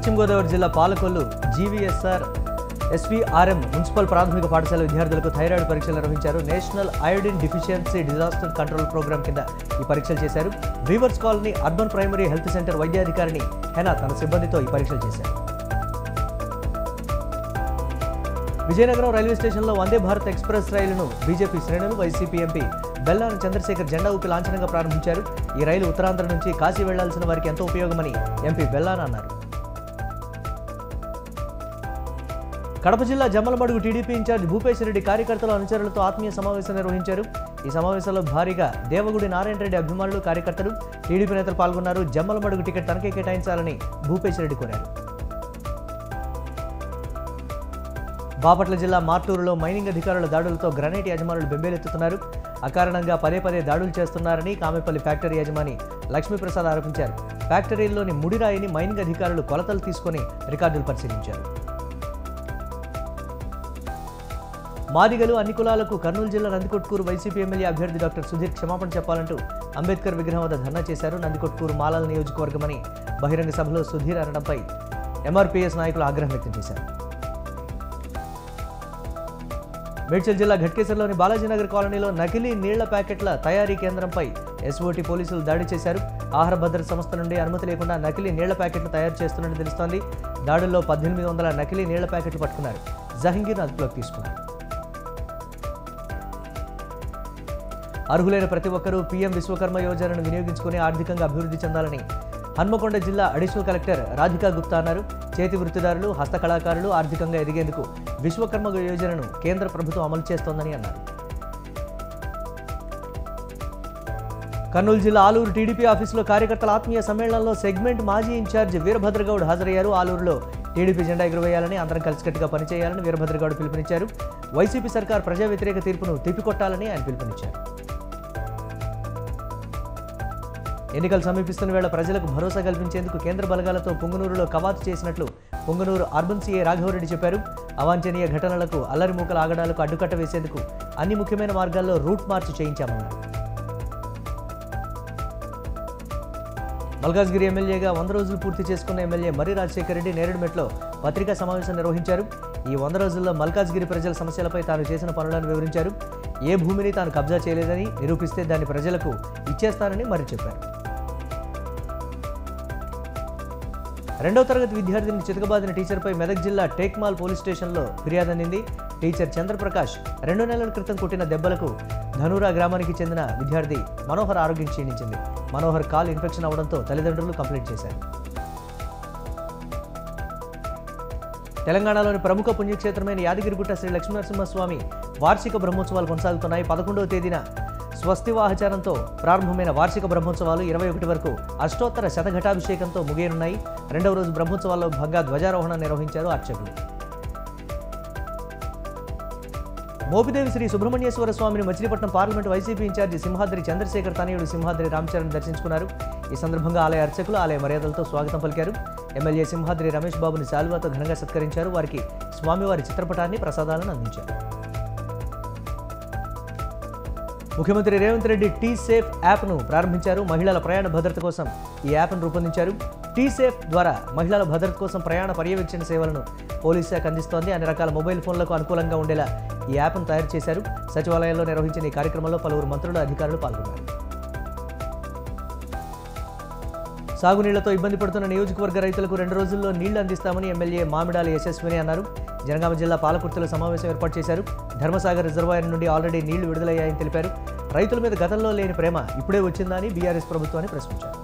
పశ్చిమ గోదావరి జిల్లా పాలకొల్లు జీవీఎస్ఆర్ ఎస్వీఆర్ఎం మున్సిపల్ ప్రాథమిక పాఠశాల విద్యార్థులకు థైరాయిడ్ పరీక్షలు నిర్వహించారు. National iodine deficiency disaster control programme కింద ఈ పరీక్షలు చేశారు. Weavers colony urban primary health centre వైద్యాధికారిని హెనా తన సిబ్బందితో ఈ పరీక్షలు చేశారు. విజయనగరం రైల్వే స్టేషన్లో వందే భారత్ ఎక్స్ప్రెస్ రైలును బీజేపీ శ్రేణులు వైసీపీ ఎంపీ బెల్లాన చంద్రశేఖర్ జెండా ఊపి లాంఛనంగా ప్రారంభించారు. ఈ రైలు ఉత్తరాంధ్ర నుంచి కాశీ వెళ్లాల్సిన వారికి ఎంతో ఉపయోగమని ఎంపీ బెల్లాన అన్నారు. కడప జిల్లా జమ్మలమడుగు టీడీపీ ఇన్ఛార్జ్ భూపేశ్ రెడ్డి కార్యకర్తల అనుచరులతో ఆత్మీయ సమావేశం నిర్వహించారు. ఈ సమావేశంలో భారీగా దేవగుడి నారాయణ రెడ్డి అభిమానులు కార్యకర్తలు టీడీపీ నేతలు పాల్గొన్నారు. జమ్మలమడుగు టికెట్ తనకే కేటాయించాలని భూపేశ్ రెడ్డి కోరారు. బాపట్ల జిల్లా మార్టూరులో మైనింగ్ అధికారుల దాడులతో గ్రనైట్ యజమానులు బెంబేలెత్తుతున్నారు. అకారణంగా పదే పదే దాడులు చేస్తున్నారని కామెపల్లి ఫ్యాక్టరీ యజమాని లక్ష్మీప్రసాద్ ఆరోపించారు. ఫ్యాక్టరీల్లోని ముడిరాయిని మైనింగ్ అధికారులు కొలతలు తీసుకుని రికార్డులు పరిశీలించారు. మాదిగలు అన్ని కులాలకు కర్నూలు జిల్లా నందికొట్కూరు వైసీపీ ఎమ్మెల్యే అభ్యర్థి డాక్టర్ సుధీర్ క్షమాపణ చెప్పాలంటూ అంబేద్కర్ విగ్రహం వద్ద ధర్నా చేశారు. నందికొట్కూరు మాలల నియోజకవర్గమని బహిరంగ సభలో సుధీర్ అనడంపై ఎంఆర్పీఎస్ నాయకులు ఆగ్రహం వ్యక్తం చేశారు. మేడ్చల్ జిల్లా ఘట్కేసర్లోని బాలాజీనగర్ కాలనీలో నకిలీ నీళ్ల ప్యాకెట్ల తయారీ కేంద్రంపై ఎస్ఓటీ పోలీసులు దాడి చేశారు. ఆహార భద్రత సంస్థ నుండి అనుమతి లేకుండా నకిలీ నీళ్ల ప్యాకెట్లు తయారు చేస్తున్నట్టు తెలుస్తోంది. దాడుల్లో 1800 నకిలీ నీళ్ల ప్యాకెట్లు పట్టుకున్నారు. జహంగీర్ అదుపులోకి తీసుకున్నారు. అర్హులైన ప్రతి ఒక్కరూ పీఎం విశ్వకర్మ యోజనను వినియోగించుకుని ఆర్థికంగా అభివృద్ధి చెందాలని హన్మకొండ జిల్లా అడిషనల్ కలెక్టర్ రాధికా గుప్తా అన్నారు. చేతి వృత్తిదారులు, హస్తకళాకారులు ఆర్థికంగా ఎదిగేందుకు విశ్వకర్మ యోజనను కేంద్ర ప్రభుత్వం అమలు చేస్తోందని అన్నారు. కర్నూలు జిల్లా ఆలూరు టీడీపీ ఆఫీసులో కార్యకర్తల ఆత్మీయ సమ్మేళనంలో సెగ్మెంట్ మాజీ ఇన్ఛార్జ్ వీరభద్రగౌడ్ హాజరయ్యారు. ఆలూరులో టీడీపీ జెండా ఎగురవేయాలని, అందరం కలిసికట్టుగా పనిచేయాలని వీరభద్రగౌడ్ పిలుపునిచ్చారు. వైసీపీ సర్కార్ ప్రజా వ్యతిరేక తీర్పును తిప్పికొట్టాలని ఆయన పిలుపునిచ్చారు. ఎన్నికలు సమీపిస్తున్న వేళ ప్రజలకు భరోసా కల్పించేందుకు కేంద్ర బలగాలతో పుంగనూరులో కవాతు చేసినట్లు పుంగనూరు అర్బన్ సీఐ రాఘవరెడ్డి చెప్పారు. అవాంఛనీయ ఘటనలకు, అల్లరిమూకల ఆగడాలకు అడ్డుకట్ట వేసేందుకు అన్ని ముఖ్యమైన మార్గాల్లో రూట్ మార్చ్ చేయించామన్నారు. మల్కాజ్గిరి ఎమ్మెల్యేగా 100 రోజులు పూర్తి చేసుకున్న ఎమ్మెల్యే మర్రి రాజశేఖర రెడ్డి నేరేడుమెట్లో పత్రికా సమావేశం నిర్వహించారు. ఈ 100 రోజుల్లో మల్కాజ్గిరి ప్రజల సమస్యలపై తాను చేసిన పనులను వివరించారు. ఏ భూమిని తాను కబ్జా చేయలేదని నిరూపిస్తే దాన్ని ప్రజలకు ఇచ్చేస్తానని మర్రి చెప్పారు. 2వ తరగతి విద్యార్థిని చితకబాదిన టీచర్పై మెదక్ జిల్లా టేక్మాల్ పోలీస్ స్టేషన్లో ఫిర్యాదు అందింది. టీచర్ చంద్రప్రకాష్ 2 నెలల క్రితం కొట్టిన దెబ్బలకు ధనూరా గ్రామానికి చెందిన విద్యార్థి మనోహర్ ఆరోగ్యం క్షీణించింది. మనోహర్ కాల్ ఇన్ఫెక్షన్ అవడంతో తల్లిదండ్రులు కంప్లైంట్ చేశారు. తెలంగాణలోని ప్రముఖ పుణ్యక్షేత్రమైన యాదగిరిగుట్ట శ్రీ లక్ష్మీనరసింహస్వామి వార్షిక బ్రహ్మోత్సవాలు కొనసాగుతున్నాయి. 11వ తేదీన స్వస్తివాహచారంతో ప్రారంభమైన వార్షిక బ్రహ్మోత్సవాలు 21 వరకు అష్టోత్తర శతఘటాభిషేకంతో ముగియనున్నాయి. 2వ రోజు బ్రహ్మోత్సవాల్లో భాగంగా ధ్వజారోహణ నిర్వహించారు అర్చకులు. మోపిదేవి శ్రీ సుబ్రహ్మణ్యేశ్వర స్వామిని Machilipatnam parliament YCP incharge Simhadri Chandrasekhar తనయుడు సింహాద్రి రామచరణ్ దర్శించుకున్నారు. ఈ సందర్భంగా ఆలయ అర్చకులు ఆలయ మర్యాదలతో స్వాగతం పలికారు. ఎమ్మెల్యే సింహాద్రి రమేష్ బాబుని శాలువాతో ఘనంగా సత్కరించారు. వారికి స్వామివారి చిత్రపటాన్ని, ప్రసాదాలను అందించారు. ముఖ్యమంత్రి రేవంత్ రెడ్డి టీ సేఫ్ యాప్ను ప్రారంభించారు. మహిళల ప్రయాణ భద్రత కోసం ఈ యాప్ను రూపొందించారు. టీ సేఫ్ ద్వారా మహిళల భద్రత కోసం ప్రయాణ పర్యవేక్షణ సేవలను పోలీస్ శాఖ అందిస్తోంది. అన్ని రకాల మొబైల్ ఫోన్లకు అనుకూలంగా ఉండేలా ఈ యాప్ను తయారు చేశారు. సచివాలయంలో నిర్వహించిన ఈ కార్యక్రమంలో పలువురు మంత్రులు, అధికారులు పాల్గొన్నారు. సాగునీళ్లతో ఇబ్బంది పడుతున్న నియోజకవర్గ రైతులకు 2 రోజుల్లో నీళ్లు అందిస్తామని ఎమ్మెల్యే మామిడాల యశస్విని అన్నారు. జనగామ జిల్లా పాలకుర్తిలో సమావేశం ఏర్పాటు చేశారు. ధర్మసాగర్ రిజర్వాయర్ నుండి ఆల్రెడీ నీళ్లు విడుదలయ్యాయని తెలిపారు. రైతుల మీద గతంలో లేని ప్రేమ ఇప్పుడే వచ్చిందని బీఆర్ఎస్ ప్రభుత్వాన్ని ప్రశ్నించారు.